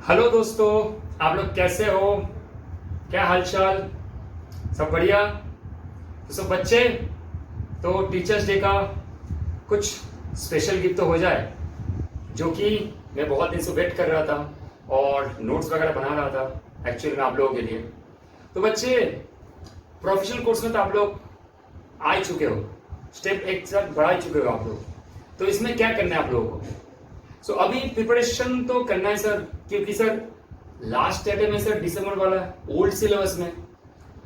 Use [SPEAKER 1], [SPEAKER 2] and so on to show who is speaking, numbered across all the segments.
[SPEAKER 1] Hello दोस्तों, आप लोग कैसे हो? क्या हालचाल? सब बढ़िया? तो सब बच्चे, तो टीचर्स डे का कुछ स्पेशल गिफ्ट तो हो जाए, जो कि मैं बहुत दिन से वेट कर रहा था और नोट्स वगैरह बना रहा था एक्चुअली में आप लोगों के लिए। तो बच्चे, प्रोफेशनल कोर्स में तो आप लोग आ ही चुके हो, स्टेप एक साथ बढ़ा ही चुके हो आप लोग। तो इसमें क्या करना है आप लोगों को? सो अभी प्रिपरेशन तो करना है सर, क्योंकि सर लास्ट अटेम्प्ट है सर, दिसंबर वाला ओल्ड सिलेबस में,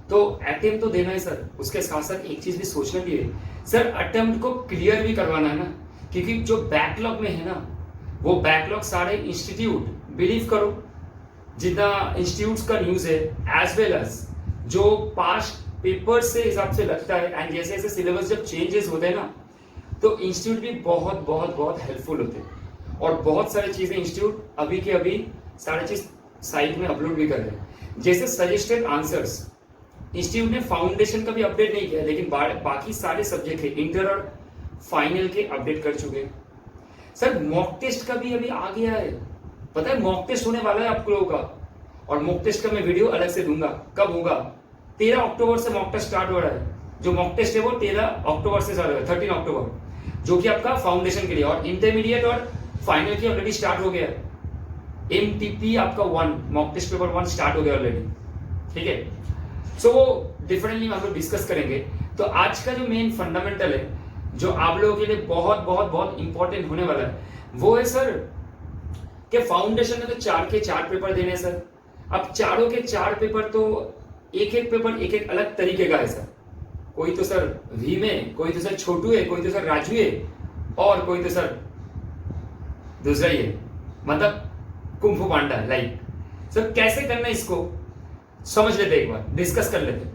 [SPEAKER 1] तो अटेम्प्ट तो देना है सर। उसके साथ साथ एक चीज भी सोचना भी है सर, अटेम्प्ट को क्लियर भी करवाना है ना, क्योंकि जो बैकलॉग में है ना, वो बैकलॉग सारे इंस्टीट्यूट, बिलीव करो जितना इंस्टीट्यूट्स का न्यूज है एज वेल एज जो पास्ट पेपर से हिसाब से लगता है, एंड जैसे जैसे सिलेबस जब चेंजेस होते हैं ना, तो इंस्टीट्यूट भी बहुत बहुत बहुत हेल्पफुल होते हैं। और बहुत सारी चीजें इंस्टीट्यूट अभी के अभी सारी चीज साइट में अपलोड भी कर रहे हैं, जैसे सजेस्टेड आंसर्स। इंस्टीट्यूट ने फाउंडेशन का भी अपडेट नहीं किया, लेकिन बाकी सारे सब्जेक्ट है इंटर और फाइनल के अपडेट कर चुके हैं सर। मॉक टेस्ट का भी अभी आ गया है, पता है मॉक टेस्ट होने वाला है आप लोगों का, और मॉक टेस्ट का मैं वीडियो अलग से दूंगा। कब होगा? 13 अक्टूबर से मॉक टेस्ट स्टार्ट हो रहा है। जो मॉक टेस्ट है वो 13 अक्टूबर से चालू है, 13 अक्टूबर, जो कि आपका फाउंडेशन के लिए, और इंटरमीडिएट और फाइनल की ऑलरेडी स्टार्ट हो गया। एमटीपी आपका 1 मॉक टेस्ट पेपर 1 स्टार्ट हो गया ऑलरेडी, ठीक है। सो वो डिफरेंटली हम लोग डिस्कस करेंगे। तो आज का जो मेन फंडामेंटल है, जो आप लोगों के लिए बहुत बहुत बहुत इंपॉर्टेंट होने वाला है, वो है सर कि फाउंडेशन में तो 4 के 4 पेपर देने हैं सर। अब चारों के 4 पेपर तो एक एक पेपर एक एक अलग तरीके का है सर। कोई तो सर भीम है, कोई तो सर छोटू है, कोई तो सर राजू है, और कोई तो सर दूसरा ही है, मतलब कुंफू पांडा लाइक। सर कैसे करना है इसको समझ लेते, एक बार डिस्कस कर लेते।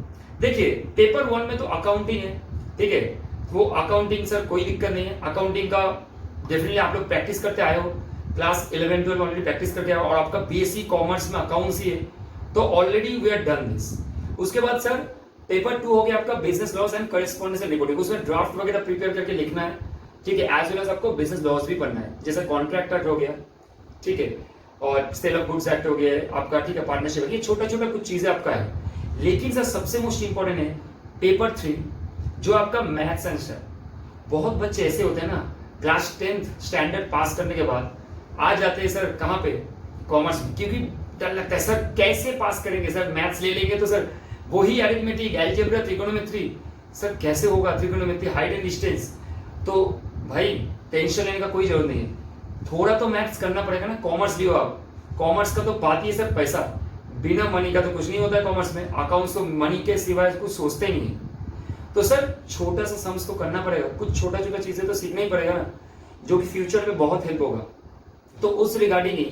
[SPEAKER 1] देखिए पेपर 1 में तो अकाउंटिंग है, ठीक है। वो अकाउंटिंग सर कोई दिक्कत नहीं है, अकाउंटिंग का डेफिनेटली आप लोग प्रैक्टिस करते आए हो, क्लास 11 12 ऑलरेडी प्रैक्टिस करके आए हो, और आपका बीएससी कॉमर्स में अकाउंट्स ही है, तो already we are done this. उसके बाद सर पेपर 2 हो गया आपका business loss and correspondence reporting. उसमें ड्राफ्ट वगैरह प्रिपेयर करके लिखना है, ठीक है। एज वेल एज आपको बिजनेस लॉस भी पढ़ना है, जैसे कॉन्ट्रैक्ट एक्ट हो गया, ठीक है, और सेल ऑफ गुड्स एक्ट हो गया आपका, ठीक है, पार्टनरशिप, ये छोटा छोटा कुछ चीजें आपका है। लेकिन सर सबसे मोस्ट इंपॉर्टेंट है पेपर 3, जो आपका मैथ्स एंड है। बहुत बच्चे ऐसे होते हैं ना, क्लास 10th स्टैंडर्ड पास करने के बाद आ जाते हैं सर कहाँ पे, कॉमर्स में, क्योंकि डर लगता है सर कैसे पास करेंगे सर, मैथ्स ले लेंगे तो सर वही अरिथमेटिक, अलजेब्रा, त्रिकोणोमेट्री, सर कैसे होगा त्रिकोणोमेट्री, हाइट एंड डिस्टेंस। तो भाई टेंशन लेने का कोई जरूरत नहीं है, थोड़ा तो मैथ्स करना पड़ेगा ना। कॉमर्स लियो आप, कॉमर्स का तो बात ही है सर पैसा, बिना मनी का तो कुछ नहीं होता है कॉमर्स में। अकाउंट्स तो मनी के सिवाय कुछ सोचते ही नहीं है। तो सर छोटा सा सम्स तो करना पड़ेगा, कुछ छोटा छोटा चीजें तो सीखना ही पड़ेगा ना, जो कि फ्यूचर में बहुत हेल्प होगा। तो उस रिगार्डिंग ही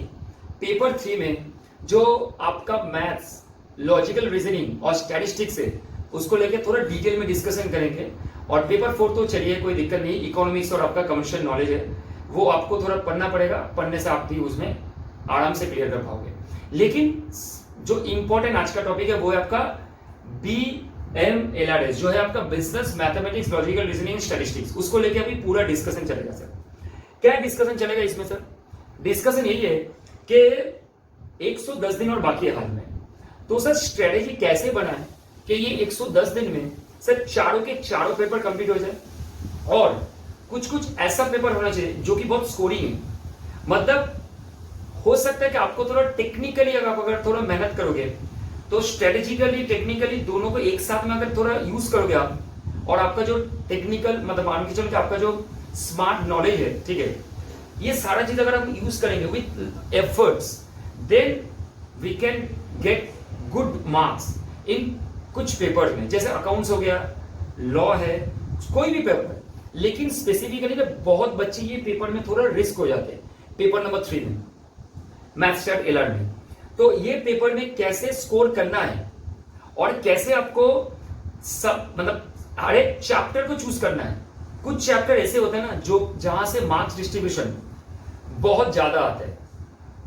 [SPEAKER 1] पेपर 3 में जो आपका मैथ्स, लॉजिकल रीजनिंग और स्टैटिस्टिक्स है, उसको लेकर थोड़ा डिटेल में डिस्कशन करेंगे। और पेपर 4 तो चलिए कोई दिक्कत नहीं, इकोनॉमिक्स और आपका कमर्शियल नॉलेज है, वो आपको थोड़ा पढ़ना पड़ेगा, पढ़ने से आप भी उसमें आराम से क्लियर कर पाओगे। लेकिन जो इंपॉर्टेंट आज का टॉपिक है वो है आपका BMLRS, जो है आपका business mathematics logical reasoning statistics. उसको लेके अभी पूरा डिस्कशन चलेगा सर। क्या डिस्कशन चलेगा इसमें सर? डिस्कशन यही है कि 110 दिन और बाकी है हाल में, तो सर स्ट्रेटेजी कैसे बनाए कि ये 110 दिन में सर चारों के चारों पेपर कंप्लीट हो जाए, और कुछ कुछ ऐसा पेपर होना चाहिए जो कि बहुत स्कोरिंग है। मतलब हो सकता है कि आपको थोड़ा टेक्निकली अगर थोड़ा मेहनत करोगे, तो स्ट्रेटेजिकली टेक्निकली दोनों को एक साथ में अगर थोड़ा यूज करोगे आप, और आपका जो टेक्निकल मतलब मान के चलो कि आपका जो स्मार्ट नॉलेज है, ठीक है, ये सारा चीज अगर हम यूज करेंगे with efforts, then we can get good marks in कुछ पेपर में, जैसे अकाउंट्स हो गया, लॉ है, कोई भी पेपर। लेकिन स्पेसिफिकली ना बहुत बच्चे ये पेपर में थोड़ा रिस्क हो जाते हैं, पेपर नंबर 3 में, मैथ्स स्टार्ट एलआर में। तो ये पेपर में कैसे स्कोर करना है, और कैसे आपको सब मतलब हर एक चैप्टर को चूज करना है। कुछ चैप्टर ऐसे होते हैं ना जो जहां से मार्क्स डिस्ट्रीब्यूशन बहुत ज्यादा आता है,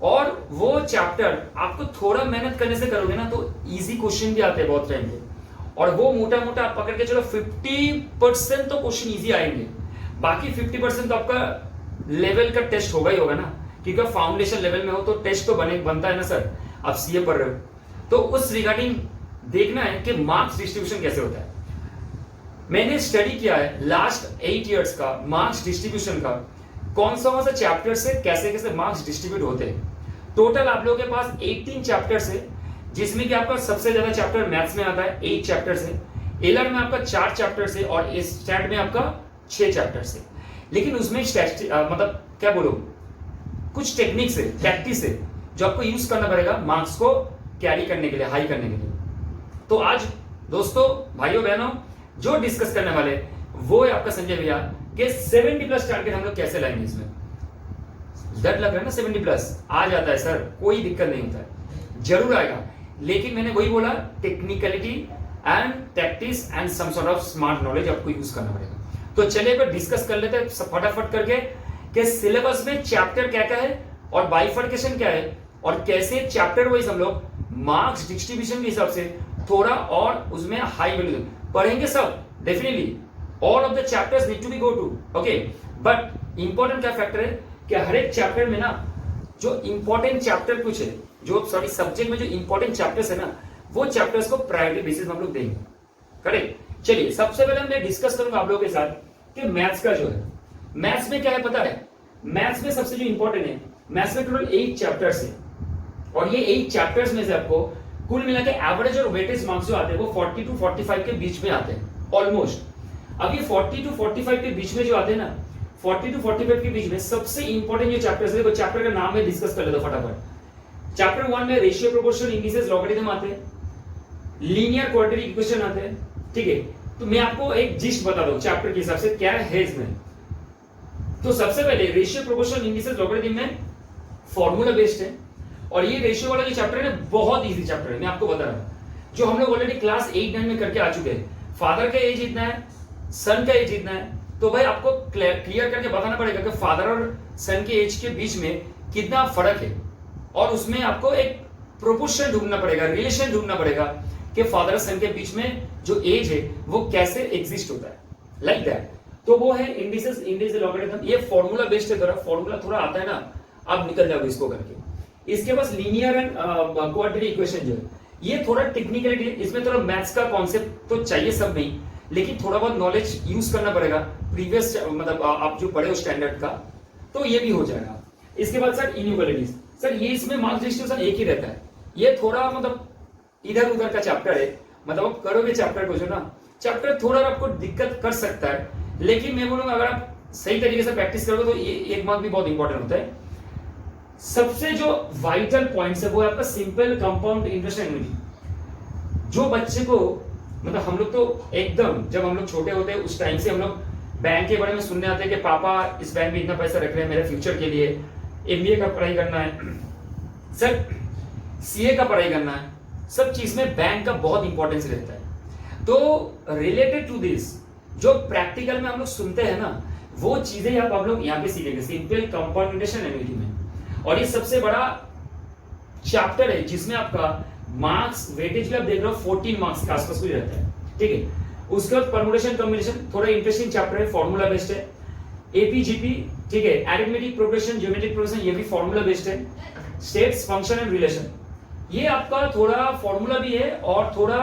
[SPEAKER 1] और वो चैप्टर आपको थोड़ा मेहनत करने से करोगे ना तो इजी क्वेश्चन भी आते हैं बहुत टाइम पे, और वो मोटा मोटा आप पकड़ के चलो 50% तो क्वेश्चन इजी आएंगे, बाकी 50% तो आपका लेवल का टेस्ट होगा ही होगा ना, क्योंकि आप फाउंडेशन लेवल में हो तो टेस्ट तो बनता है ना सर, आप सीए पढ़ रहे हो, तो उस रिगार्डिंग देखना है कि मार्क्स डिस्ट्रीब्यूशन कैसे होता है। मैंने स्टडी किया है लास्ट 8 इयर्स का मार्क्स डिस्ट्रीब्यूशन का, कौन सा चैप्टर से कैसे कैसे मार्क्स डिस्ट्रीब्यूट होते हैं। टोटल आप लोगों के पास 18 चैप्टर्स है, जिसमें कि आपका सबसे ज्यादा चैप्टर मैथ्स में आता है, 8 चैप्टर्स है, एलआर में आपका 4 चैप्टर्स है और स्टैट में आपका 6 चैप्टर्स है। लेकिन उसमें मतलब क्या बोलो, कुछ टेक्निक्स है, टैक्टिक्स है जो आपको यूज करना पड़ेगा मार्क्स को कैरी करने के लिए, हाई करने के लिए। तो आज दोस्तों, भाइयों बहनों, जो डिस्कस करने वाले वो है आपका संजय भैया के 70+ टारगेट हम लोग कैसे लाएंगे। इसमें डर लग रहा है ना, 70+ आ जाता है सर, कोई दिक्कत नहीं होता है, जरूर आएगा। लेकिन मैंने वही बोला, technicality and tactics and some sort of smart knowledge आपको यूज करना पड़ेगा। तो चलिए पर डिस्कस कर लेते हैं फटाफट करके कि सिलेबस में चैप्टर क्या क्या है और बाइफर्केशन क्या है और कैसे चैप्टर वाइज हम लोग मार्क्स डिस्ट्रीब्यूशन के हिसाब से थोड़ा और उसमें हाई वैल्यू पढ़ेंगे सब। Definitely all of the chapters need to be go to, okay. But important क्या फैक्टर है कि हर एक चैप्टर में ना जो इंपॉर्टेंट चैप्टर कुछ है, जो सब्जेक्ट में जो इंपॉर्टेंट चैप्टर्स है ना, वो चैप्टर्स को प्रायोरिटी बेसिस में हम लोग देंगे, करेक्ट। चलिए सबसे पहले मैं डिस्कस करूंगा आप लोगों के साथ कि मैथ्स का जो है, मैथ्स में क्या है पता है। मैथ्स में सबसे जो इंपॉर्टेंट है, मैथ्स में टोटल 8 चैप्टर्स है और ये 8 चैप्टर्स में से आपको कुल मिला के एवरेज और वेटेज मार्क्स जो आते हैं वो 40 to 45 के बीच में आते हैं ऑलमोस्ट। अब ये 40 to 45 के बीच में जो आते हैं ना, 40 to 45 के बीच में सबसे इंपॉर्टेंट जो चैप्टर्स है, वो चैप्टर का नाम है, डिस्कस कर लेते फटाफट। चैप्टर 1 में रेशियो, प्रोपोर्शन, इंडिसेस, लॉगरिथम आते हैं, लीनियर क्वाड्रेटिक इक्वेशन आते हैं, ठीक है। तो मैं आपको एक जिस्ट बता दूं चैप्टर के हिसाब से क्या है इसमें। तो सबसे पहले रेशियो, प्रोपोर्शन, इंडिसेस, लॉगरिथम में फॉर्मूला बेस्ड है और ये रेशियो वाला जो चैप्टर है ना, बहुत इजी चैप्टर है, मैं आपको बता रहा हूं, जो हम लोग ऑलरेडी क्लास 8-9 में करके आ चुके हैं। फादर का एज इतना है, सन का एज इतना है, तो भाई आपको क्लियर करके बताना पड़ेगा कि फादर और सन के एज के बीच में कितना फर्क है और उसमें आपको एक प्रोपोर्शन ढूंढना पड़ेगा, रिलेशन ढूंढना पड़ेगा कि फादर और सन के बीच में जो एज है वो कैसे एग्जिस्ट होता है, लाइक दैट। तो वो है इंडिसेस, इंडिसेस, लॉगरिथम, ये फॉर्मूला बेस्ड है, फॉर्मूला थोड़ा आता है ना, आप निकल जाओगे इसको करके। इसके पास लीनियर एंड क्वाड्रेटिक इक्वेशन जो है, ये थोड़ा टेक्निकलिटी है, इसमें थोड़ा मैथ्स का कॉन्सेप्ट तो चाहिए सब में, लेकिन थोड़ा बहुत नॉलेज यूज करना पड़ेगा प्रीवियस, मतलब आप जो पढ़े हो स्टैंडर्ड का, तो ये भी हो जाएगा। इसके बाद सर इनइक्वालिटीज, सर ये इसमें मार्क्स डिस्ट्रीब्यूशन एक ही रहता है, ये थोड़ा मतलब इधर उधर का चैप्टर है, मतलब आप करोगे चैप्टर को जो ना, चैप्टर थोड़ा आपको दिक्कत कर सकता है, लेकिन मैं बोलूंगा अगर आप सही तरीके से प्रैक्टिस करोगे तो ये एक मार्क भी बहुत इंपॉर्टेंट होता है। सबसे जो वाइटल पॉइंट्स है वो है आपका सिंपल कंपाउंड इंटरेस्ट एनुइटी। जो बच्चे को, मतलब हम लोग तो एकदम जब हम लोग छोटे होते हैं उस टाइम से हम लोग बैंक के बारे में सुनने आते हैं कि पापा इस बैंक में इतना पैसा रख रहे हैं मेरे फ्यूचर के लिए, एमबीए का पढ़ाई करना है सर, सीए का पढ़ाई करना है, सब चीज में बैंक का बहुत इंपॉर्टेंस रहता है। तो रिलेटेड टू दिस जो प्रैक्टिकल में हम लोग सुनते हैं ना, वो चीजें आप लोग यहाँ पे सीखेंगे सिंपल कंपाउंड इंटरेस्ट एनुइटी में। और ये सबसे बड़ा चैप्टर है जिसमें आपका मार्क्स वेटेज भी आप देख रहे हो 14 मार्क्स के आसपास भी रहता है, ठीक है। उसके बाद परमुटेशन कॉम्बिनेशन थोड़ा इंटरेस्टिंग चैप्टर है, फॉर्मूला बेस्ड है। एपीजीपी, ठीक है, अरिथमेटिक प्रोग्रेशन, ज्योमेट्रिक प्रोग्रेशन, ये भी फॉर्मूला बेस्ड है। स्टेट्स, फंक्शन एंड रिलेशन, ये आपका थोड़ा फॉर्मूला भी है और थोड़ा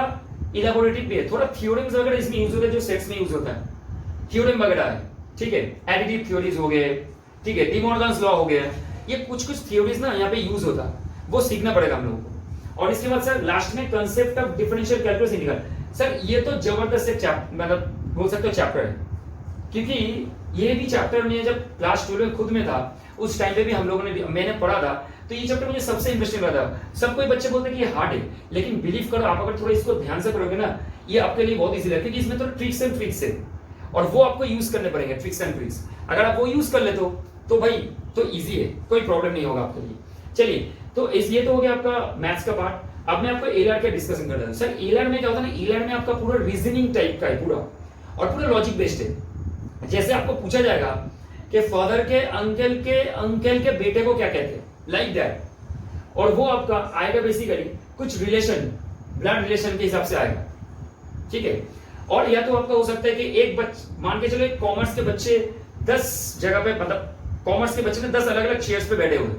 [SPEAKER 1] इलेबोरेटिव भी है, थोड़ा थ्योरम्स वगैरह इसमें यूज होता है जो सेट्स में यूज होता है, थ्योरम वगैरह है, ठीक है। एडिटिव थ्योरीज हो गए, ठीक है, डी मॉर्गन्स लॉ हो गया, ये कुछ थ्योरीज ना यहाँ पे यूज होता है, वो सीखना पड़ेगा हम लोगों को। और इसके बाद सर लास्ट में concept of differential calculus integral, sir ये तो जबरदस्त एक मतलब बोल सकते हो चैप्टर है, क्योंकि ये भी चैप्टर में जब क्लास 12 में खुद में था उस टाइम पे भी हम लोगों ने, मैंने पढ़ा था, तो ये चैप्टर मुझे सबसे इंटरेस्टिंग लगा था। सब कोई बच्चे बोलते हैं कि ये हार्ड है, लेकिन बिलीव करो आप अगर थोड़ा इसको ध्यान से पढ़ोगे ना, ये आपके लिए बहुत इजी है, क्योंकि इसमें थोड़ा ट्रिक्स एंड ट्रिक्स है और वो आपको यूज करने पड़ेंगे, ट्रिक्स एंड ट्रिक्स। अगर आप वो यूज कर लेते हो तो भाई तो इजी है, कोई प्रॉब्लम नहीं होगा आपके लिए। चलिए, तो ये तो हो गया आपका मैथ्स का पार्ट। अब मैं आपको एलआर का डिस्कशन कर रहा हूं। सर एलआर में क्या होता है ना, एलआर में आपका पूरा रीजनिंग टाइप का है पूरा, और पूरा लॉजिक बेस्ड है। जैसे आपको पूछा जाएगा कि फादर के अंकल के बेटे को क्या कहते हैं, लाइक दैट, और वो आपका आएगा बेसिकली कुछ रिलेशन, ब्लड रिलेशन के हिसाब से आएगा, ठीक है। और या तो आपका हो सकता है कि एक मान के चलो एक कॉमर्स के बच्चे 10 जगह पे मतलब कॉमर्स के बच्चे ने 10 अलग अलग चेयर्स पे बैठे हुए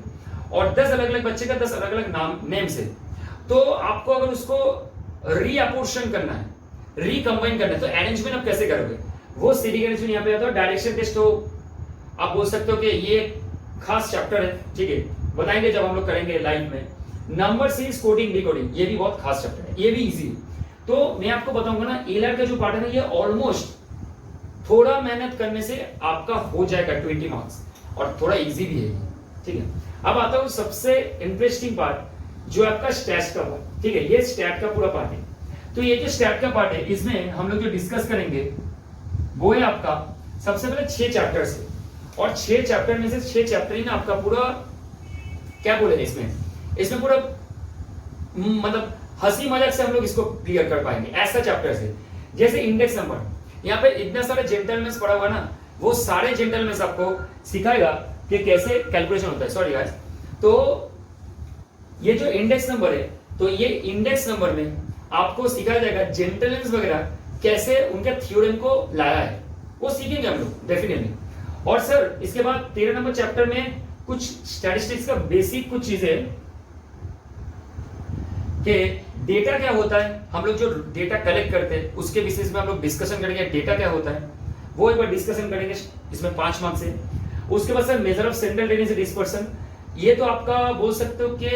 [SPEAKER 1] और 10 अलग अलग बच्चे का 10 अलग अलग नाम नेम्स है, तो आपको अगर उसको रीअपोर्शन करना है, रिकंबाइन करना है, तो अरेंजमेंट आप कैसे करोगे? वो सीटिंग अरेंजमेंट यहाँ पे आता है। डायरेक्शन टेस्ट हो, आप बोल सकते हो कि ये खास चैप्टर है, ठीक है, बताएंगे जब हम लोग करेंगे लाइव में। नंबर सीरीज कोडिंग डिकोडिंग, ये भी बहुत खास चैप्टर है, ये भी इजी है। तो मैं आपको बताऊंगा ना, एलआर का जो पार्ट है ना, ये ऑलमोस्ट थोड़ा मेहनत करने से आपका हो जाएगा 20 मार्क्स, और थोड़ा इजी भी है, ठीक है। अब आता हूं सबसे इंटरेस्टिंग पार्ट, जो आपका स्टैट का पार्ट, ठीक है, ये स्टैट का पूरा पार्ट है। तो ये जो स्टैट का पार्ट है, इसमें हम लोग जो डिस्कस करेंगे वो है आपका सबसे पहले 6 चैप्टर से, और 6 चैप्टर में से 6 चैप्टर ही ना आपका पूरा क्या बोले इसमें पूरा मतलब हंसी मजाक से हम लोग इसको क्लियर कर पाएंगे, ऐसा चैप्टर है। जैसे इंडेक्स नंबर, यहाँ पे इतने सारे जेंटलमैन पढ़ा हुआ ना, वो सारे जेंटलमैन आपको सिखाएगा कि कैसे कैलकुलेशन होता है। सॉरी गाइस, तो ये जो इंडेक्स नंबर है, तो ये इंडेक्स नंबर में आपको सिखाया जाएगा जेंटलमैन वगैरह कैसे उनके थ्योरम को लाया है, वो सीखेंगे हम लोग डेफिनेटली। और सर इसके बाद 13 नंबर चैप्टर में कुछ स्टैटिस्टिक्स का बेसिक कुछ चीजें कि डेटा क्या होता है, हम लोग जो डेटा कलेक्ट करते हैं उसके बेसिस में हम लोग डिस्कशन करेंगे डेटा क्या होता है, वो एक बार डिस्कशन करेंगे, इसमें 5 मार्क्स है। उसके बाद sir measure of central tendency dispersion, ये तो आपका बोल सकते हो कि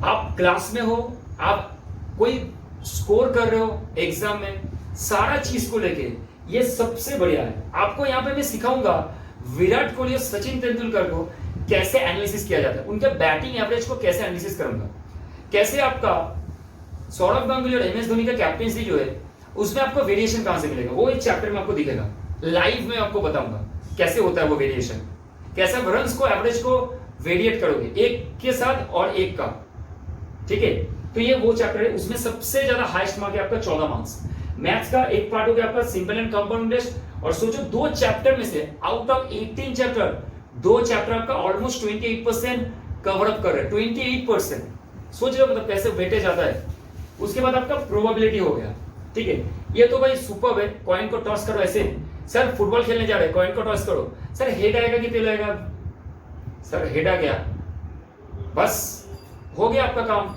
[SPEAKER 1] आप क्लास में हो, आप कोई स्कोर कर रहे हो एग्जाम में, सारा चीज को लेके ये सबसे बढ़िया है। आपको यहाँ पे मैं सिखाऊंगा विराट कोहली और सचिन तेंदुलकर को कैसे एनालिसिस किया जाता है, उनके बैटिंग एवरेज को कैसे एनालिसिस करूंगा, कैसे आपका सौरव गांगुली और एमएस धोनी का कैप्टेंसी जो है उसमें आपको वेरिएशन कहां से मिलेगा, वो इस चैप्टर में आपको दिखेगा। लाइव में आपको बताऊंगा कैसे होता है वो वेरिएशन, कैसे आप रन्स को एवरेज को वेरिएट करोगे एक के साथ और एक का, ठीक है। तो ये वो चैप्टर है, उसमें सबसे ज्यादा हाईएस्ट मार्क है आपका 14 मार्क्स। मैथ्स का एक पार्ट हो गया आपका सिंपल एंड कंपाउंड इंटरेस्ट, और सोचो 2 चैप्टर में से आउट ऑफ 18 चैप्टर 2 चैप्टर आपका ऑलमोस्ट 28% कवर अप कर रहे हैं, 28%। सोच रहे हो मतलब कैसे वेटेज आता है। उसके बाद आपका प्रोबेबिलिटी हो गया, ठीक है, ये तो भाई सुपर है। कॉइन को टॉस करो, ऐसे सर फुटबॉल खेलने जा रहे हैं, कॉइन को टॉस करो, सर हेड आएगा कि टेल आएगा, सर हेड आ गया, बस हो गया आपका काम।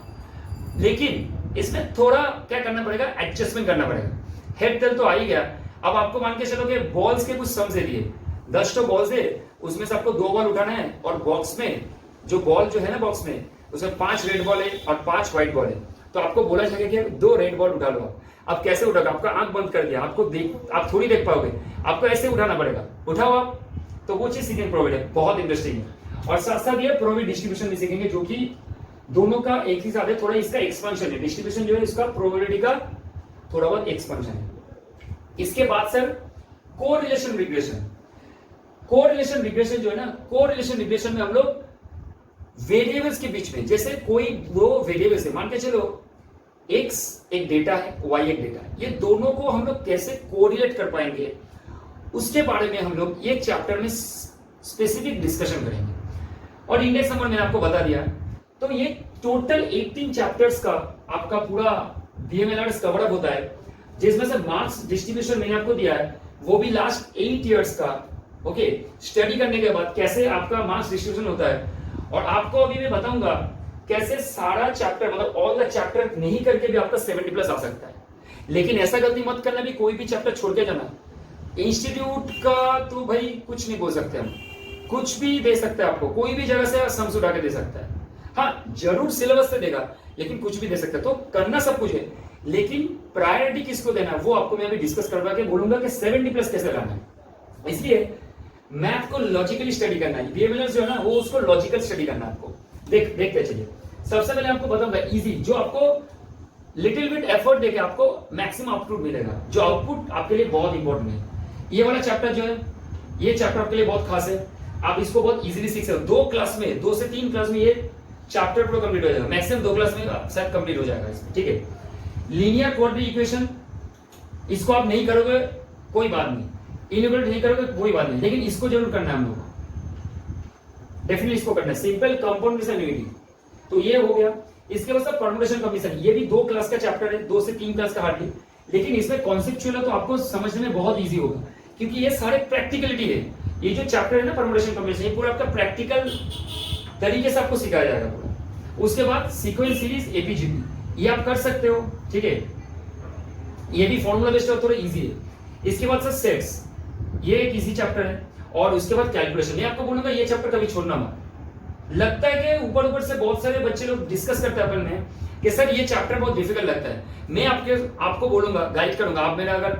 [SPEAKER 1] लेकिन इसमें थोड़ा क्या करना पड़ेगा, एडजस्टमेंट करना पड़ेगा। हेड टेल तो आ ही गया, अब आपको मान के चलो कि बॉल्स के कुछ सम्स दे दिए, 10 तो बॉल्स है, उसमें से आपको 2 बॉल उठाना है, और बॉक्स में जो बॉल जो है ना बॉक्स में उसमें 5 रेड बॉल है और 5 व्हाइट बॉल है, तो आपको बोला जाएगा कि 2 रेड बॉल उठा लो। अब कैसे उठाओगे, आपका आंख बंद कर दिया, आप थोड़ी देख पाओगे, आपको ऐसे उठाना पड़ेगा, उठाओ आप, तो वो चीज सीखेंगे। प्रोबेबिलिटी है, बहुत इंटरेस्टिंग है। और साथ साथ ये प्रोबेबिलिटी डिस्ट्रीब्यूशन भी सीखेंगे, जो कि दोनों का एक ही साथ है, थोड़ा इसका एक्सपेंशन है, डिस्ट्रीब्यूशन जो है इसका प्रोबेबिलिटी का थोड़ा बहुत एक्सपेंशन है। इसके बाद sir correlation regression, correlation regression जो है ना, कोरिलेशन रिग्रेशन में हम लोग वेरिएबल्स के बीच में, जैसे कोई दो वेरिएबल्स है, मान के चलो x एक डेटा है, y एक डेटा है, ये दोनों को हम लोग कैसे कोरिलेट कर पाएंगे, उसके बारे में हम लोग एक चैप्टर में स्पेसिफिक डिस्कशन करेंगे। और इंडेक्स नंबर मैंने आपको बता दिया, तो ये टोटल 18 चैप्टर्स का आपका पूरा बीएमएलआरएस कवर अप होता है, जिसमें से मार्क्स डिस्ट्रीब्यूशन मैंने आपको दिया है, वो भी लास्ट 8 इयर्स का, ओके, स्टडी करने के बाद कैसे आपका मार्क्स डिस्ट्रीब्यूशन होता है। और आपको अभी मैं बताऊंगा कैसे सारा चैप्टर मतलब ऑल द चैप्टर नहीं करके भी आपका 70+ आ सकता है। लेकिन ऐसा गलती मत करना भी कोई भी चैप्टर छोड़ के जाना। इंस्टीट्यूट का तो भाई कुछ नहीं बोल सकते हम, कुछ भी दे सकते हैं आपको, कोई भी जगह से सम्स उठा के दे सकता है। हाँ जरूर सिलेबस से देगा, लेकिन कुछ भी दे सकता है, तो करना सब कुछ है, लेकिन प्रायोरिटी किसको देना वो आपको मैं अभी डिस्कस करवा के बोलूंगा कि 70+ कैसे लाना है। इसलिए मैथ को लॉजिकली स्टडी करना है, बीएमएलआरएस जो है ना वो उसको लॉजिकल स्टडी करना है आपको। देखते चलिए, सबसे पहले आपको बताऊंगा इजी, जो आपको लिटिल बिट एफर्ट देके आपको मैक्सिमम आउटपुट मिलेगा, जो आउटपुट आपके लिए बहुत इंपॉर्टेंट है। ये वाला चैप्टर जो है, ये चैप्टर आपके लिए बहुत खास है, आप इसको बहुत इजीली सीख सकते हो। 2 क्लास में, 2 से 3 क्लास में ये चैप्टर पूरा कंप्लीट हो जाएगा, मैक्सिमम 2 क्लास में शायद कंप्लीट हो जाएगा इसमें, ठीक है। लीनियर क्वाड्रेटिक इक्वेशन, इसको आप नहीं करोगे कोई बात नहीं, इनइक्वालिटी नहीं करोगे कोई बात नहीं, लेकिन इसको जरूर करना है हम लोग को, डेफिनेटली इसको करना है। सिंपल कंपाउंडेशन यूनिटी, तो ये हो गया। इसके बाद परम्यूटेशन कमीशन, ये भी 2 क्लास का चैप्टर है, 2 से 3 क्लास का हार्डली, लेकिन इसमें कॉन्सेप्चुअल है तो आपको समझने में बहुत इजी होगा। क्योंकि ये सारे प्रैक्टिकलिटी है। ये जो चैप्टर है ना परमुटेशन कॉम्बिनेशन, ये पूरा आपका प्रैक्टिकल तरीके से आपको सिखाया जाएगा पूरा। उसके बाद सीक्वेंस सीरीज एपीजीपी, ये आप कर सकते हो, ठीक है, ये भी फॉर्मूला बेस्ड और थोड़ा इजी है। इसके बाद सर सेट्स, ये एक इजी चैप्टर है। और उसके बाद कैलकुलेशन, ये आपको बोलूंगा ये चैप्टर कभी छोड़ना मत। लगता है कि ऊपर ऊपर से बहुत सारे बच्चे लोग डिस्कस करते हैं अपन में कि सर ये चैप्टर बहुत डिफिकल्ट लगता है। मैं आपको बोलूंगा, गाइड करूंगा, आप मेरा अगर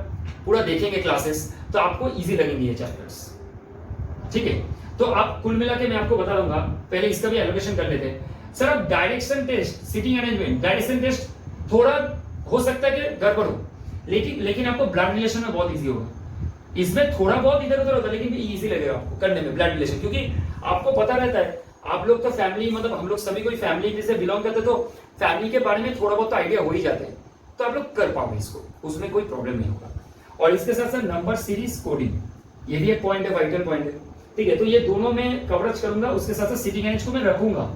[SPEAKER 1] पूरा देखेंगे क्लासेस तो आपको इजी लगेंगे ये चैप्टर्स, ठीक है। तो आप कुल मिला के मैं आपको बता दूंगा, पहले इसका भी एलोकेशन कर लेते हैं। सर अब direction test, seating arrangement, direction test थोड़ा हो सकता है कि गड़बड़ हो, लेकिन आपको ब्लड रिलेशन में बहुत इजी होगा। इसमें थोड़ा बहुत इधर उधर होता है, लेकिन इजी लगेगा आपको करने में ब्लड रिलेशन, क्योंकि आपको पता रहता है आप लोग तो फैमिली, मतलब हम लोग सभी कोई फैमिली से बिलोंग करते, तो फैमिली के बारे में थोड़ा बहुत तो आइडिया हो ही जाते हैं, तो आप लोग कर पाओगे इसको, उसमें कोई प्रॉब्लम नहीं होगा। और इसके साथ साथ नंबर सीरीज कोडिंग, ये भी एक पॉइंट है, वाइटल पॉइंट है, ठीक है। तो ये दोनों में कवरेज करूंगा, उसके साथ साथ सीटिंग अरेंज को मैं रखूंगा,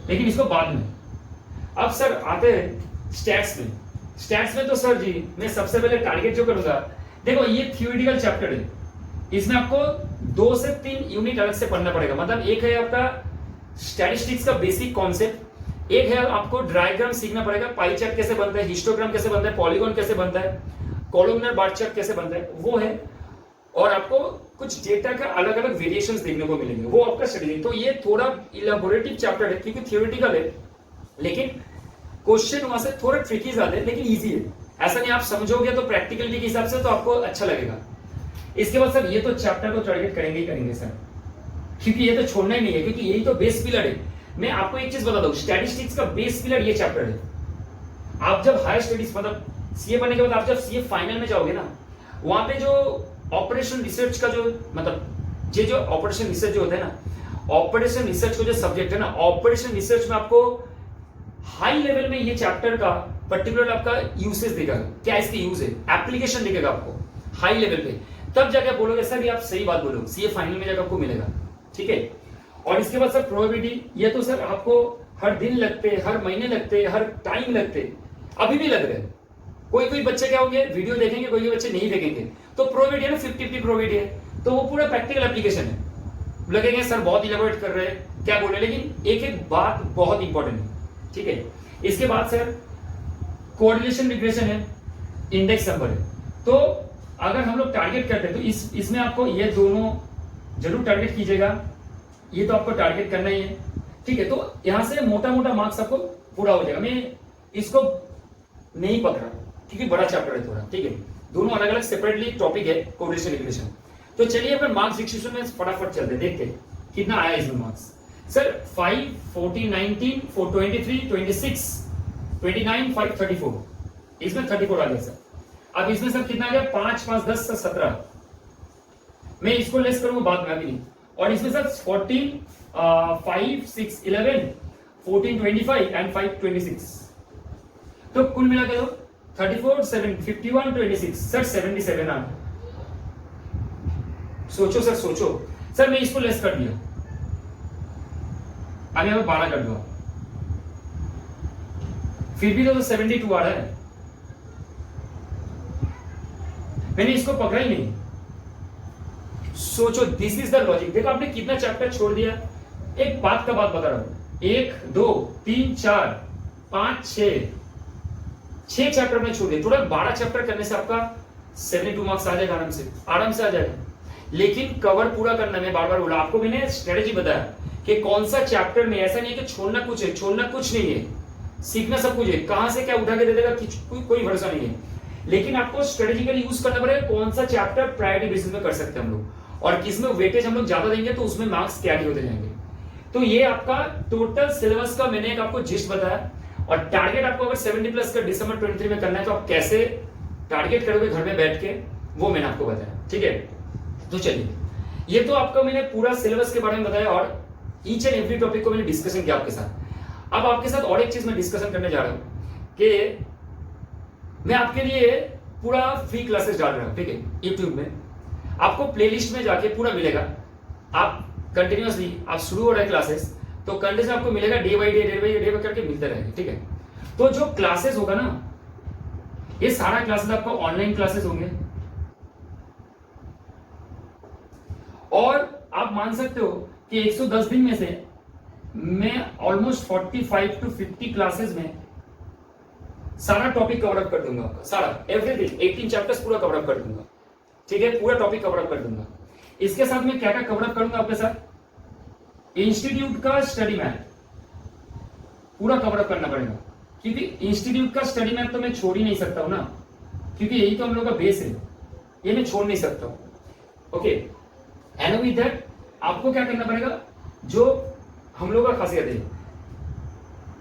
[SPEAKER 1] लेकिन इसको बाद में। अब सर आते हैं स्टैट्स में। स्टैट्स में तो सर जी मैं सबसे पहले टारगेट जो करूंगा, देखो ये थियोरेटिकल चैप्टर है, इसमें आपको 2 से 3 यूनिट अलग से पढ़ना पड़ेगा। मतलब एक है आपका स्टैटिस्टिक्स का बेसिक कॉन्सेप्ट, एक है आपको डायग्राम सीखना पड़ेगा, पाई चार्ट कैसे बनता है, हिस्टोग्राम कैसे बनता है, पॉलीगॉन कैसे बनता है, कॉलमनर बार चार्ट कैसे बनता है, वो है। और आपको कुछ डेटा का अलग अलग वेरिएशंस देखने को मिलेंगे, वो आपका स्टडी। तो ये थोड़ा इलेबोरेटिव चैप्टर है, क्योंकि थियोरेटिकल है, लेकिन क्वेश्चन वहां से थोड़े ट्रिकी ज्यादा है, लेकिन इजी है। ऐसा नहीं आप समझोगे तो प्रैक्टिकलिटी के हिसाब से तो आपको अच्छा लगेगा। इसके बाद सर ये तो चैप्टर को टारगेट करेंगे ही करेंगे सर, क्योंकि ये तो छोड़ना ही नहीं है, क्योंकि यही तो बेस पिलर है। मैं आपको एक चीज बता दूं, स्टैटिस्टिक्स का बेस पिलर ये चैप्टर है। आप जब हायर स्टडीज, मतलब सीए बनने के बाद आप जब सीए फाइनल में जाओगे ना, वहां पे जो ऑपरेशन रिसर्च का जो, मतलब ये जो ऑपरेशन रिसर्च जो होता है ना, ऑपरेशन रिसर्च को जो सब्जेक्ट है ना, ऑपरेशन रिसर्च में आपको हाई लेवल में ये चैप्टर का पर्टिकुलर आपका यूसेज देगा, क्या इसके यूज है, एप्लीकेशन दिखेगा आपको हाई लेवल पे, तब जाके बोलोगे सर ये आप सही बात बोलोगे, सीए फाइनल में जाकर आपको मिलेगा, ठीक है। और इसके बाद सर प्रोबेबिलिटी, ये तो सर आपको हर दिन लगते, हर महीने लगते, हर टाइम लगते, अभी भी लग रहे हैं। कोई बच्चे क्या होंगे, वीडियो देखेंगे, कोई बच्चे नहीं देखेंगे, तो प्रोबेबिलिटी है ना 50-50 प्रोबेबिलिटी है, तो वो पूरा प्रैक्टिकल एप्लीकेशन है। लगेंगे सर बहुत इलेबोरेट कर रहे हैं, क्या बोल रहे हैं, लेकिन एक एक बात बहुत इंपॉर्टेंट है, ठीक है। इसके बाद सर कोऑर्डिनेशन रिग्रेशन है, इंडेक्स नंबर है। तो अगर हम लोग टारगेट करते हैं तो इसमें आपको ये दोनों जरूर टारगेट कीजिएगा, ये तो आपको टारगेट करना ही है, ठीक है। तो यहां से मोटा मोटा मार्क्स आपको पूरा हो जाएगा। मैं इसको नहीं पकड़ा क्योंकि बड़ा चैप्टर है थोड़ा, ठीक है, दोनों अलग अलग सेपरेटली टॉपिक है, कोऑर्डिनेशन रिग्रेशन। तो चलिए अपन मार्क्स डिस्ट्रीब्यूशन में फटाफट चलते हैं, देखते हैं कितना आया इसमें मार्क्स। सर 5, 14, 19, 4, 23, 26, 29, 5, 34, इसमें 34 आ गया सर। अब इसमें सर कितना आ गया, 5, 5, 10, 17। मैं इसको लेस करूंगा बाद में, अभी नहीं। और इसमें सर 14, 5, 6, 11, 14, 25 एंड 5, 26। तो कुल मिला के 34, 7, 51, 26, सर 77 आ गया। सोचो सर, सोचो सर, मैं इसको लेस कर दिया, अभी हमें 12 कर दो, फिर भी तो 72 आ रहा है। मैंने इसको पकड़ा ही नहीं। सोचो, दिस इज द लॉजिक। देखो आपने कितना चैप्टर छोड़ दिया। एक बात का बात बता रहा हूं, 1, 2, 3, 4, 5, 6 चैप्टर में छोड़ दिए। टोटल 12 चैप्टर करने से आपका 72 मार्क्स आ जाएगा, आराम से आ जाएगा। लेकिन कवर पूरा करना, मैं बार बार बोला आपको, मैंने स्ट्रेटेजी बताया कि कौन सा चैप्टर में, ऐसा नहीं है कि छोड़ना कुछ है, छोड़ना कुछ नहीं है, सीखना सब कुछ है। कहां से क्या उठा के दे देगा कोई भरोसा नहीं है। लेकिन आपको स्ट्रेटेजिकली यूज करना पड़ेगा, कौन सा चैप्टर प्रायोरिटी बेसिस में कर सकते हैं हम लोग, और किसमें वेटेज हम लोग ज्यादा देंगे तो उसमें मार्क्स क्या होते जाएंगे। तो ये आपका टोटल सिलेबस का मैंने एक आपको जिस्ट बताया। और टारगेट आपको अगर 70 प्लस का दिसंबर 23 में करना है तो आप कैसे टारगेट करोगे घर में बैठ के, वो मैंने आपको बताया, ठीक है। तो चलिए, ये तो आपको मैंने पूरा सिलेबस के बारे में बताया और ईच एंड एवरी टॉपिक को मैंने डिस्कशन किया आपके साथ। अब आपके साथ और एक चीज मैं डिस्कशन करने जा रहा हूं कि मैं आपके लिए पूरा फ्री क्लासेस डाल रहा हूं, ठीक है। यूट्यूब में आपको प्लेलिस्ट में जाके पूरा मिलेगा। आप कंटिन्यूअसली, आप शुरू हो रहे हैं क्लासेस तो कंटिन्यूस आपको मिलेगा, डे बाई डे करके मिलते रहेंगे, ठीक है। तो जो क्लासेस होगा ना, ये सारा क्लासेस आपको ऑनलाइन क्लासेस होंगे, और आप मान सकते हो कि 110 दिन में से मैं ऑलमोस्ट 45 to 50 क्लासेस में सारा टॉपिक कवर अप कर दूंगा आपका, सारा एवरीथिंग 18 चैप्टर्स पूरा कवर अप कर दूंगा, ठीक है, पूरा टॉपिक कवर अप कर दूंगा। इसके साथ मैं क्या क्या कवर अप करूंगा आपके साथ, इंस्टीट्यूट का स्टडी मैप पूरा कवर अप करना पड़ेगा, क्योंकि इंस्टीट्यूट का स्टडी मैप तो मैं छोड़ ही नहीं सकता हूं ना, क्योंकि यही तो हम लोग का बेस है, ये मैं छोड़ नहीं सकता हूं। ओके, एंड विद दैट आपको क्या करना पड़ेगा, जो हम लोग का खासियत है,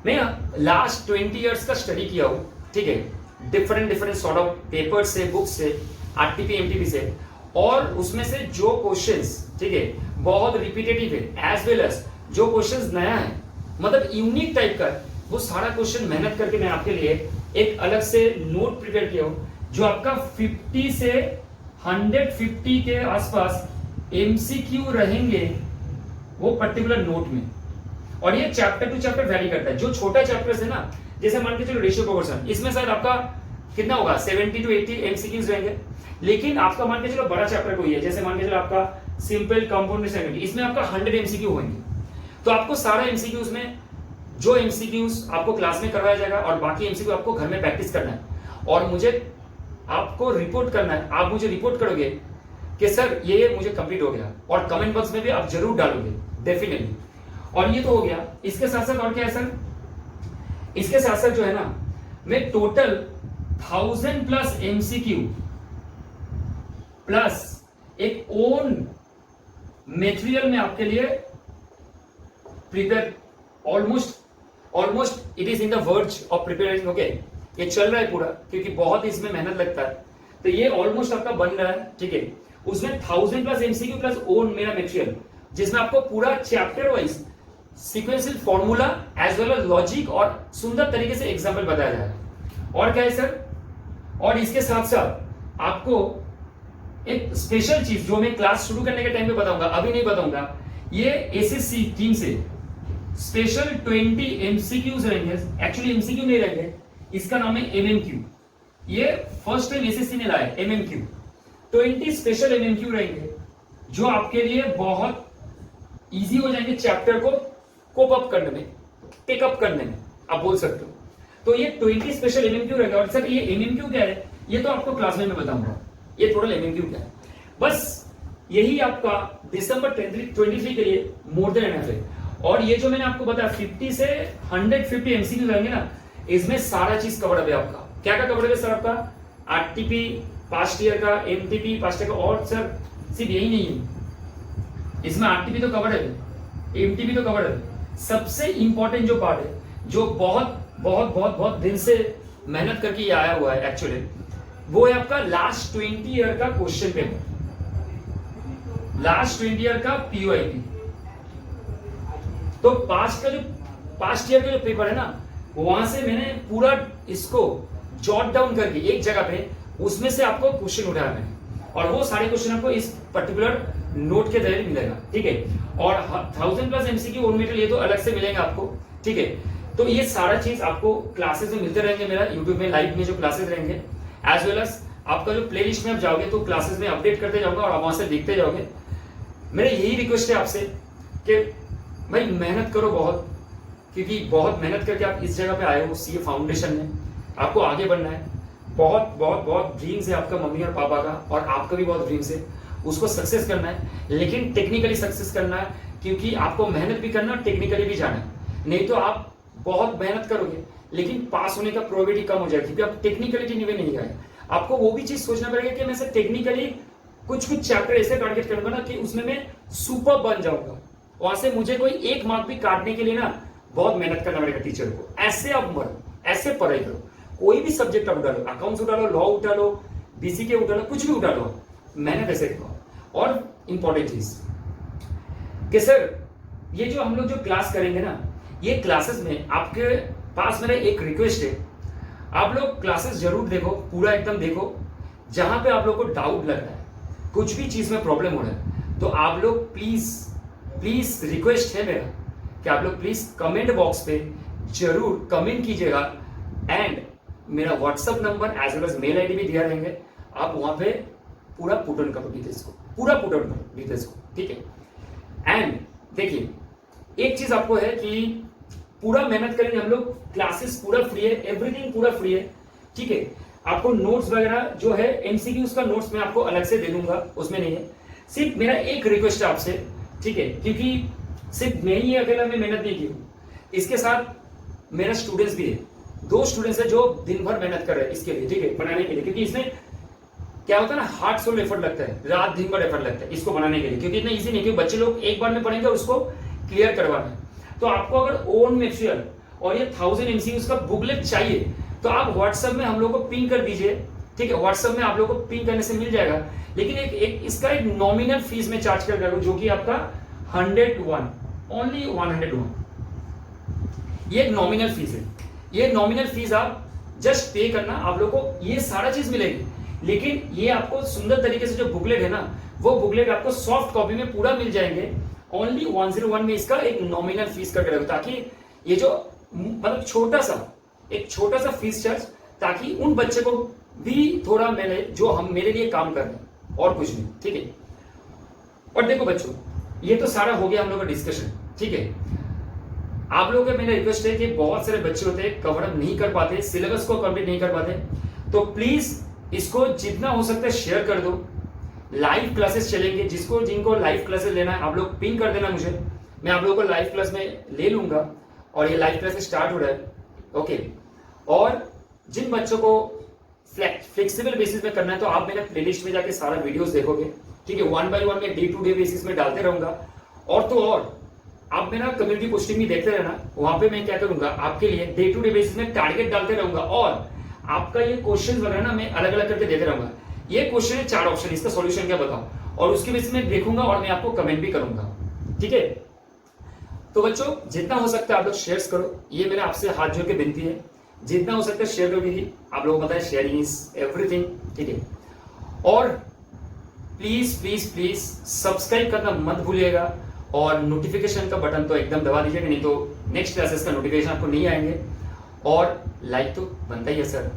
[SPEAKER 1] मैं लास्ट 20 इयर्स का स्टडी किया हूं, ठीक है, डिफरेंट सॉर्ट ऑफ पेपर से, बुक से, आरटीपी एमटीपी से, और उसमें से जो क्वेश्चंस, ठीक है, बहुत रिपीटेटिव है, एज वेल एज जो क्वेश्चंस नया है, मतलब यूनिक टाइप का है, वो सारा क्वेश्चन मेहनत करके मैं आपके लिए एक अलग से नोट प्रिपेयर किया हूं, जो आपका 50 से 150 के आसपास एमसीक्यू रहेंगे वो पर्टिकुलर नोट में। और ये चैप्टर टू चैप्टर वैरी करता है। जो छोटा चैप्टर है ना, जैसे मान के चलो रेशियो प्रोपोर्शन, इसमें शायद आपका कितना होगा 70 to 80 एमसीक्यूज रहेंगे, लेकिन आपका मान के चलो बड़ा चैप्टर कोई है, जैसे मान के चलो आपका सिंपल कंपाउंड सेकेंड, इसमें आपका 100 एमसीक्यू होंगे। तो आपको सारा एमसीक्यूज में जो एमसीक्यूज आपको क्लास में करवाया जाएगा और बाकी एमसीक्यू आपको घर में प्रैक्टिस करना है और मुझे आपको रिपोर्ट करना है। आप मुझे रिपोर्ट करोगे कि सर ये मुझे कंप्लीट हो गया, और कमेंट बॉक्स में भी आप जरूर डालोगे डेफिनेटली। और ये तो हो गया, इसके साथ साथ और क्या है सर, इसके साथ साथ जो है ना, मैं टोटल 1000+ एमसीक्यू प्लस एक ओन मेटेरियल में आपके लिए prepare, almost it is in the verge of preparing. Okay, ये चल रहा है पूरा, क्योंकि बहुत इसमें मेहनत लगता है, तो ये ऑलमोस्ट आपका बन रहा है, ठीक है। उसमें 1000+ एमसीक्यू प्लस ओन मेरा मेटेरियल, जिसमें आपको पूरा chapter wise sequential formula as well as logic और सुंदर तरीके से एग्जांपल बताया जाएगा। और क्या है सर, और इसके साथ साथ आपको एक स्पेशल चीज जो मैं क्लास शुरू करने के टाइम पे बताऊंगा, अभी नहीं बताऊंगा, ये एसएससी टीम से स्पेशल 20 एमसीक्यूज रहेंगे। एक्चुअली एमसीक्यू नहीं रहेंगे, इसका नाम है एमएमक्यू। ये फर्स्ट टाइम एसएससी ने लाया एमएमक्यू। 20 स्पेशल एमएमक्यू रहेंगे जो आपके लिए बहुत इजी हो जाएंगे चैप्टर को कोप अप करने में, टेकअप करने में, आप बोल सकते हो। तो ये 20 स्पेशल एमएमक्यू रहेगा। और सर ये एमएमक्यू क्या है, ये तो आपको क्लास में मैं बताऊंगा, ये टोटल एमएमक्यू क्या है। बस यही आपका दिसंबर 23 के लिए मोर देन एनफ है। और ये जो मैंने आपको बताया 50 से 150 एमसीक्यू रहेंगे ना, इसमें सारा चीज कवर अप है आपका। क्या क्या कवर अप है सर आपका, आरटीपी पास्ट ईयर का, एमटीपी पास्ट ईयर का, और सर सिर्फ यही नहीं है, इसमें आरटीपी तो कवर है, एमटीपी तो कवर है। सबसे इंपॉर्टेंट जो पार्ट है, जो बहुत बहुत बहुत बहुत दिन से मेहनत करके ये आया हुआ है एक्चुअली, वो है आपका लास्ट 20 ईयर का क्वेश्चन पेपर, लास्ट 20 ईयर का पीओआईपी। तो पास्ट ईयर का जो पेपर है ना, वहां से मैंने पूरा इसको जॉट डाउन करके एक जगह पे, उसमें से आपको क्वेश्चन उठाया मैंने, और वो सारे क्वेश्चन आपको इस पर्टिकुलर नोट के जरिए मिलेगा, ठीक है। और 1000+ एमसीक्यू ओन मेटेरियल ये तो अलग से मिलेगा आपको, ठीक है। तो ये सारा चीज आपको क्लासेस में मिलते रहेंगे, मेरा यूट्यूब में लाइव में जो क्लासेस रहेंगे, एज वेल एज आपका जो प्ले लिस्ट में आप जाओगे तो क्लासेस में अपडेट करते जाऊंगा और आप वहां से देखते जाओगे। मेरा यही रिक्वेस्ट है आपसे कि भाई मेहनत करो बहुत, क्योंकि बहुत मेहनत करके आप इस जगह पे आए हो सीए फाउंडेशन में, आपको आगे बढ़ना है। बहुत बहुत बहुत ड्रीम्स है आपका मम्मी और पापा का, और आपका भी बहुत ड्रीम्स है, उसको सक्सेस करना है, लेकिन टेक्निकली सक्सेस करना है, क्योंकि आपको मेहनत भी करना है और टेक्निकली भी जाना है। नहीं तो आप बहुत मेहनत करोगे लेकिन पास होने का प्रोबेबिलिटी कम हो जाएगी, क्योंकि आप टेक्निकलिटी में नहीं गए। आपको वो भी चीज सोचना पड़ेगा कि मैं से टेक्निकली कुछ चैप्टर ऐसे टारगेट करूंगा ना कि उसमें मैं सुपर बन जाऊंगा, वहां से मुझे कोई एक मार्क भी काटने के लिए ना बहुत मेहनत करना पड़ेगा टीचर को। ऐसे आप मरो, ऐसे पढ़ाई करो, कोई भी सब्जेक्ट आप उठा लो, अकाउंट्स उठा लो, लॉ उठा लो, बीसीके उठा लो, कुछ भी उठा लो, मेहनत ऐसे करो। और इंपॉर्टेंट चीज कि सर ये जो हम लोग जो क्लास करेंगे ना, ये क्लासेस में आपके पास मेरा एक रिक्वेस्ट है, आप लोग क्लासेस जरूर देखो, पूरा एकदम देखो। जहां पे आप लोग को डाउट लग रहा है, कुछ भी चीज में प्रॉब्लम हो रहा है, तो आप लोग प्लीज रिक्वेस्ट है मेरा कि आप लोग प्लीज कमेंट बॉक्स पे जरूर कमेंट कीजिएगा। एंड मेरा WhatsApp number as well as mail ID भी दिया रहेंगे, आप वहां पे पूरा पुट ऑन करो डिटेल्स को, पूरा पुट ऑन करो डिटेल्स को। ठीक है। एंड देखिए एक चीज आपको है कि पूरा मेहनत करेंगे हम लोग, क्लासेस पूरा फ्री है, एवरीथिंग पूरा फ्री है, ठीक है। आपको नोट्स वगैरह जो है एमसीक्यूज का नोट्स मैं आपको अलग से दे दूंगा, उसमें नहीं है। सिर्फ मेरा एक रिक्वेस्ट है आपसे, ठीक है, क्योंकि सिर्फ मैं ही अकेला में मेहनत नहीं की हूं, इसके साथ मेरा स्टूडेंट्स भी है, 2 स्टूडेंट्स है जो दिन भर मेहनत कर रहे हैं इसके लिए, ठीक है, बनाने के लिए। क्योंकि इसमें क्या होता है ना, हार्ट सोल एफर्ट लगता है, रात दिन भर एफर्ट लगता है इसको बनाने के लिए, क्योंकि इतना इजी नहीं, क्योंकि बच्चे लोग एक बार में पढ़ेंगे और उसको क्लियर करवाना है। तो आपको अगर ओन मटेरियल और ये 1000 एमसीक्यूज का बुकलेट चाहिए तो आप व्हाट्सएप में हम लोग को पिंग कर दीजिए, ठीक है। व्हाट्सएप में आप लोग को पिंग करने से मिल जाएगा, लेकिन एक इसका एक नॉमिनल फीस में चार्ज कर रहा हूं, जो कि आपका 101, ओनली 101। ये एक नॉमिनल फीस है, ये नॉमिनल फीस आप जस्ट पे करना, आप लोग को ये सारा चीज मिलेगी। लेकिन ये आपको सुंदर तरीके से जो बुकलेट है ना, वो बुकलेट आपको सॉफ्ट कॉपी में पूरा मिल जाएंगे, ओनली 101 में इसका एक नॉमिनल फीस करके रखो, ताकि ये जो मतलब एक छोटा सा फीस चार्ज, ताकि उन बच्चे को भी थोड़ा मैंने जो हम मेरे लिए काम कर रहे हैं, और कुछ नहीं, ठीक है। और देखो बच्चों, ये तो सारा हो गया हम लोग का डिस्कशन, ठीक है। आप लोगों का मेरा रिक्वेस्ट है कि बहुत सारे बच्चे होते हैं कवर अप नहीं कर पाते, सिलेबस को कंप्लीट नहीं कर पाते, तो प्लीज इसको जितना हो सकता है शेयर कर दो। लाइव क्लासेस चलेंगे, जिनको लाइव क्लासेस लेना है आप लोग पिंग कर देना मुझे, मैं आप लोगों को लाइव क्लास में ले लूंगा, और ये लाइव क्लासेस स्टार्ट हो रहा है, ओके। और जिन बच्चों को फ्लेक्सिबल बेसिस में करना है तो आप मेरे प्लेलिस्ट में जाके सारा वीडियोस देखोगे, ठीक है। 1 बाय 1 में डे टू डे बेसिस में डालते रहूंगा। और तो और आप मेरा कम्युनिटी पोस्टिंग भी देखते रहना, वहां पे मैं क्या करूंगा आपके लिए डे टू डे बेसिस में टारगेट डालते रहूंगा, और आपका ये क्वेश्चन वगैरह ना मैं अलग अलग करके देते रहूंगा। ये क्वेश्चन है 4 ऑप्शन, इसका सॉल्यूशन क्या बताऊं, और उसके बेसिस में देखूंगा और मैं आपको कमेंट भी करूंगा, ठीक है। तो बच्चों जितना हो सकता है आप लोग शेयर करो, ये मेरा आपसे हाथ जोड़ के विनती है, जितना हो सकता है शेयर करो, क्योंकि आप लोगों को पता है शेयरिंग इज एवरीथिंग, ठीक है। और प्लीज प्लीज प्लीज सब्सक्राइब करना मत भूलिएगा, और नोटिफिकेशन का बटन तो एकदम दबा दीजिएगा, नहीं तो नेक्स्ट क्लासेस का नोटिफिकेशन आपको नहीं आएंगे। और लाइक तो बनता ही है sir.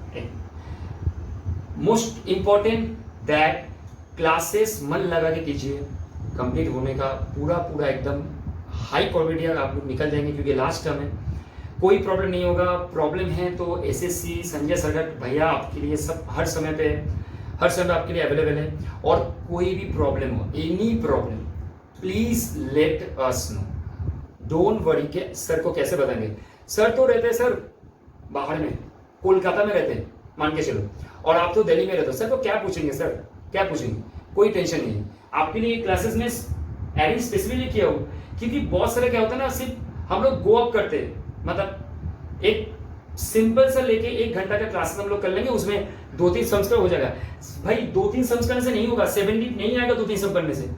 [SPEAKER 1] Most important that classes मन लगा के कीजिए, कंप्लीट होने का पूरा एकदम हाई क्वालिटी आप लोग निकल जाएंगे, क्योंकि लास्ट टर्म है, कोई प्रॉब्लम नहीं होगा। प्रॉब्लम है तो एसएससी संजय सरगट भैया आपके लिए सब हर समय आपके लिए अवेलेबल है। और कोई भी प्रॉब्लम हो, any problem, please let us know, don't worry. के सर को कैसे बताएंगे, सर तो रहते हैं सर बाहर में, कोलकाता में रहते हैं मान के चलो, और आप तो दिल्ली में रहते हो, सर तो क्या पूछेंगे, सर क्या पूछेंगे, कोई टेंशन नहीं है। आपके लिए क्लासेस में एडिंग स्पेसिफिकली किया हो, क्योंकि बहुत सारे क्या होता है ना, सिर्फ हम लोग गो अप करते हैं, मतलब एक सिंपल सा लेके 1 घंटा का क्लासेस हम लोग कर लेंगे, उसमें 2-3 सम्स हो जाएगा। भाई 2-3 सम्स करने से नहीं होगा, 70 नहीं आएगा 2-3 सम करने से।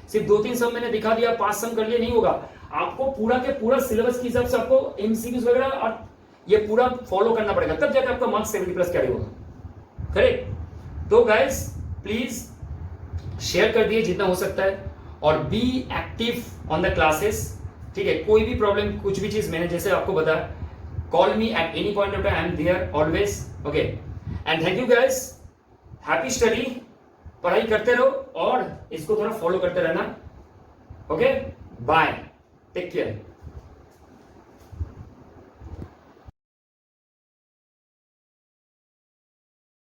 [SPEAKER 1] सिर्फ 2-3 सम मैंने दिखा दिया, 5 सम कर लिए, नहीं होगा। आपको पूरा के पूरा सिलेबस के हिसाब से आपको एमसीक्यूज वगैरह और ये पूरा फॉलो करना पड़ेगा, तब जाकर आपका मार्क्स 70+ कैरी होगा, करेक्ट। तो गाइस प्लीज शेयर कर दिए जितना हो सकता है, और be active on the classes, ठीक है। कोई भी प्रॉब्लम, कुछ भी चीज मैंने जैसे आपको बताया, call me at any point of time, I am there always, okay. And thank you guys, happy study, पढ़ाई करते रहो और इसको थोड़ा फॉलो करते रहना, ओके। Bye, take care.